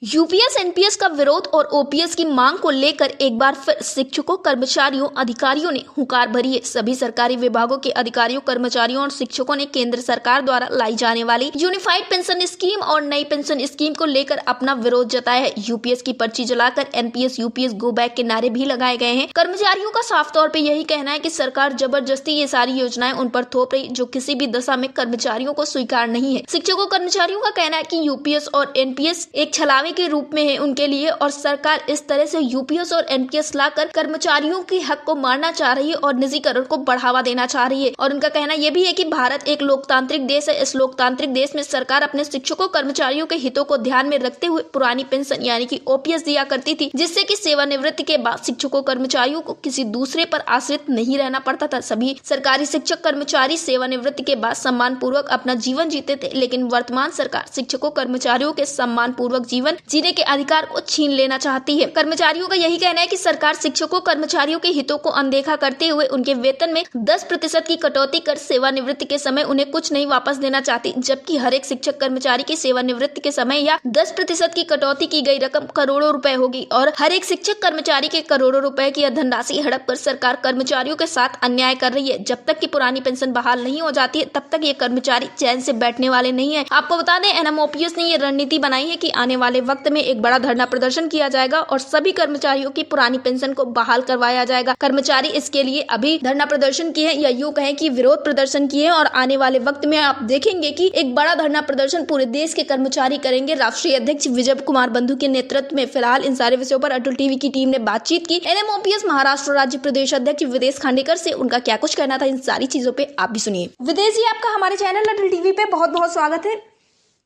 UPS NPS का विरोध और ओपीएस की मांग को लेकर एक बार फिर शिक्षकों, कर्मचारियों, अधिकारियों ने हुंकार भरी है। सभी सरकारी विभागों के अधिकारियों, कर्मचारियों और शिक्षकों ने केंद्र सरकार द्वारा लाई जाने वाली यूनिफाइड पेंशन स्कीम और नई पेंशन स्कीम को लेकर अपना विरोध जताया है। यूपीएस की पर्ची जलाकर एनपीएस यूपीएस गो बैक के नारे भी लगाए गए हैं। कर्मचारियों का साफ तौर पर यही कहना है कि सरकार जबरदस्ती ये सारी योजनाएं उन पर थोप रही, जो किसी भी दशा में कर्मचारियों को स्वीकार नहीं है। शिक्षकों, कर्मचारियों का कहना है कि यूपीएस और एनपीएस एक छलावे के रूप में है उनके लिए, और सरकार इस तरह से यूपीएस और एनपीएस लाकर कर्मचारियों के हक को मारना चाह रही है और निजीकरण को बढ़ावा देना चाह रही है। और उनका कहना यह भी है कि भारत एक लोकतांत्रिक देश है। इस लोकतांत्रिक देश में सरकार अपने शिक्षकों, कर्मचारियों के हितों को ध्यान में रखते हुए पुरानी पेंशन यानी कि ओपीएस दिया करती थी, जिससे कि सेवानिवृत्ति के बाद शिक्षकों, कर्मचारियों को किसी दूसरे पर आश्रित नहीं रहना पड़ता था। सभी सरकारी शिक्षक, कर्मचारी सेवानिवृत्ति के बाद सम्मान पूर्वक अपना जीवन जीते थे, लेकिन वर्तमान सरकार शिक्षकों, कर्मचारियों के सम्मान पूर्वक जीवन जीने के अधिकार को छीन लेना चाहती है। कर्मचारियों का यही कहना है कि सरकार शिक्षकों, कर्मचारियों के हितों को अनदेखा करते हुए उनके वेतन में 10% की कटौती कर सेवानिवृत्ति के समय उन्हें कुछ नहीं वापस देना चाहती, जबकि हर एक शिक्षक, कर्मचारी की सेवानिवृत्ति के समय या 10% की कटौती की गई रकम करोड़ों रुपए होगी, और हर एक शिक्षक, कर्मचारी के करोड़ों रुपए की धनराशि हड़प कर सरकार कर्मचारियों के साथ अन्याय कर रही है। जब तक की पुरानी पेंशन बहाल नहीं हो जाती है, तब तक ये कर्मचारी चैन से बैठने वाले नहीं है। आपको बता दें, एनएमओपीएस ने ये रणनीति बनाई है कि आने वाले वक्त में एक बड़ा धरना प्रदर्शन किया जाएगा और सभी कर्मचारियों की पुरानी पेंशन को बहाल करवाया जाएगा। कर्मचारी इसके लिए अभी धरना प्रदर्शन किए हैं, या यूं कहें कि विरोध प्रदर्शन किए हैं, और आने वाले वक्त में आप देखेंगे कि एक बड़ा धरना प्रदर्शन पूरे देश के कर्मचारी करेंगे। राष्ट्रीय अध्यक्ष विजय कुमार बंधु के नेतृत्व में फिलहाल इन सारे विषयों पर अटल टीवी की टीम ने बातचीत की। एनएमओपीएस महाराष्ट्र राज्य प्रदेश अध्यक्ष विदेश खांडेकर से उनका क्या कुछ कहना था इन सारी चीजों पे आप भी सुनिए। विदेश जी, आपका हमारे चैनल अटल टीवी पे बहुत बहुत स्वागत है।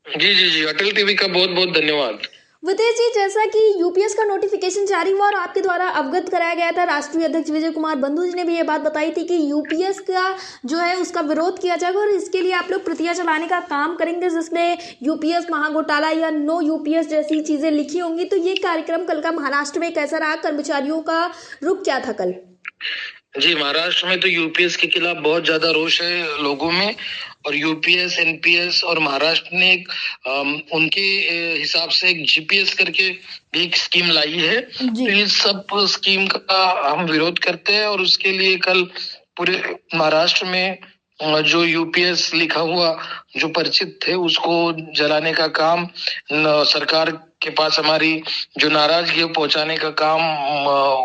जी, अटल टीवी का बहुत बहुत धन्यवाद। विदेश जी, जैसा कि यूपीएस का नोटिफिकेशन जारी हुआ और आपके द्वारा अवगत कराया गया था, राष्ट्रीय अध्यक्ष विजय कुमार बंधु जी ने भी ये बात बताई थी कि यूपीएस का जो है उसका विरोध किया जाएगा और इसके लिए आप लोग प्रतियां चलाने का काम करेंगे, जिसमें यूपीएस महाघोटाला या नो यूपीएस जैसी चीजें लिखी होंगी। तो ये कार्यक्रम कल का महाराष्ट्र में कैसा रहा? कर्मचारियों का रुख क्या था कल? जी, महाराष्ट्र में तो यूपीएस के खिलाफ बहुत ज्यादा रोष है लोगों में, और यूपीएस, एनपीएस और महाराष्ट्र ने उनके हिसाब से एक जीपीएस करके एक स्कीम लाई है। तो इस सब स्कीम का हम विरोध करते हैं, और उसके लिए कल पूरे महाराष्ट्र में जो यूपीएस लिखा हुआ जो परिचित थे उसको जलाने का काम, सरकार के पास हमारी जो नाराजगी पहुंचाने का काम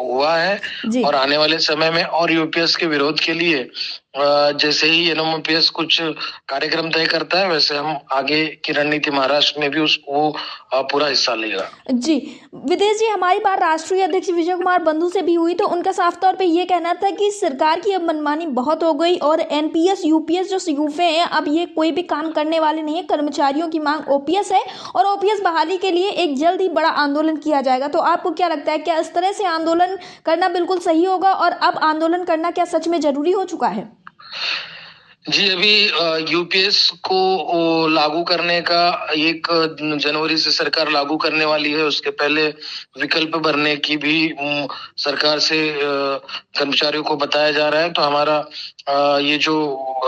हुआ है। और आने वाले समय में और यूपीएस के विरोध के लिए जैसे ही एनएमओपीएस कुछ कार्यक्रम तय करता है, वैसे हम आगे की रणनीति महाराष्ट्र में भी वो पूरा हिस्सा लेगा। जी, विदेश जी, हमारी बात राष्ट्रीय अध्यक्ष विजय कुमार बंधु से भी हुई, तो उनका साफ तौर पे ये कहना था कि सरकार की अब मनमानी बहुत हो गई और एनपीएस, यूपीएस जो यूफे हैं अब ये कोई भी काम करने वाले नहीं है। कर्मचारियों की मांग ओपीएस है और ओपीएस बहाली के लिए एक जल्द ही बड़ा आंदोलन किया जाएगा। तो आपको क्या लगता है, क्या इस तरह से आंदोलन करना बिल्कुल सही होगा और अब आंदोलन करना क्या सच में जरूरी हो चुका है? जी, अभी यूपीएस को लागू करने का 1 जनवरी से सरकार लागू करने वाली है। उसके पहले विकल्प भरने की भी सरकार से कर्मचारियों को बताया जा रहा है। तो हमारा ये जो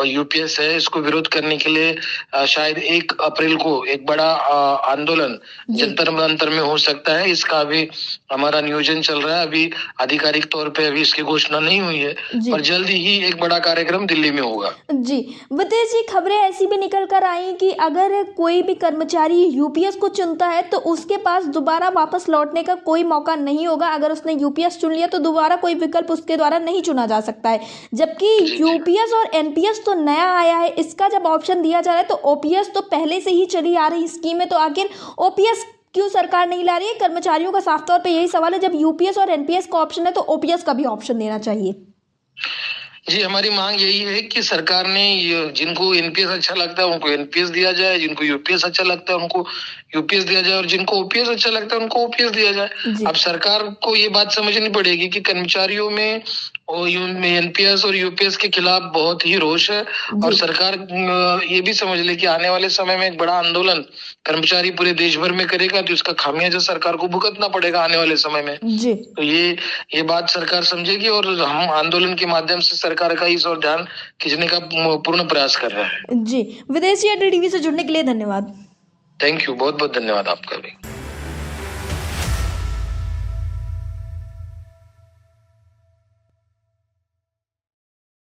यूपीएस है इसको विरोध करने के लिए शायद 1 अप्रैल को एक बड़ा आंदोलन जंतर मंतर में हो सकता है। इसका अभी हमारा नियोजन चल रहा है। अभी आधिकारिक तौर पे अभी इसकी घोषणा नहीं हुई है, पर जल्दी ही एक बड़ा कार्यक्रम दिल्ली में होगा। जी, विदेश जी, खबरें ऐसी भी निकल कर आई कि अगर कोई भी कर्मचारी यूपीएस को चुनता है तो उसके पास दोबारा वापस लौटने का कोई मौका नहीं होगा। अगर उसने यूपीएस चुन लिया तो दोबारा कोई विकल्प उसके द्वारा नहीं चुना जा सकता है, जबकि यूपीएस और एनपीएस तो नया आया है। इसका जब ऑप्शन दिया जा रहा है तो ओपीएस तो पहले से ही चली आ रही स्कीम है, तो आखिर ओपीएस क्यों सरकार नहीं ला रही है? कर्मचारियों का साफ तौर पे यही सवाल है। जब यूपीएस और एनपीएस का ऑप्शन है तो ओपीएस का भी ऑप्शन देना चाहिए। जी, हमारी मांग यही है कि सरकार ने जिनको एनपीएस अच्छा लगता है उनको एनपीएस दिया जाए, जिनको यूपीएस अच्छा लगता है उनको यूपीएस दिया जाए, और जिनको ओपीएस अच्छा लगता है उनको ओपीएस दिया जाए। अब सरकार को ये बात समझनी पड़ेगी कि कर्मचारियों में एनपीएस और यूपीएस के खिलाफ बहुत ही रोष है, और सरकार ये भी समझ ले कि आने वाले समय में एक बड़ा आंदोलन कर्मचारी पूरे देश भर में करेगा, तो इसका खामियाजा सरकार को भुगतना पड़ेगा आने वाले समय में। तो ये बात सरकार समझेगी, और हम आंदोलन के माध्यम से सरकार का इस और ध्यान खींचने का पूर्ण प्रयास कर रहे हैं। जी, विदेशी अटल टीवी से जुड़ने के लिए धन्यवाद। थैंक यू, बहुत बहुत धन्यवाद आपका भी।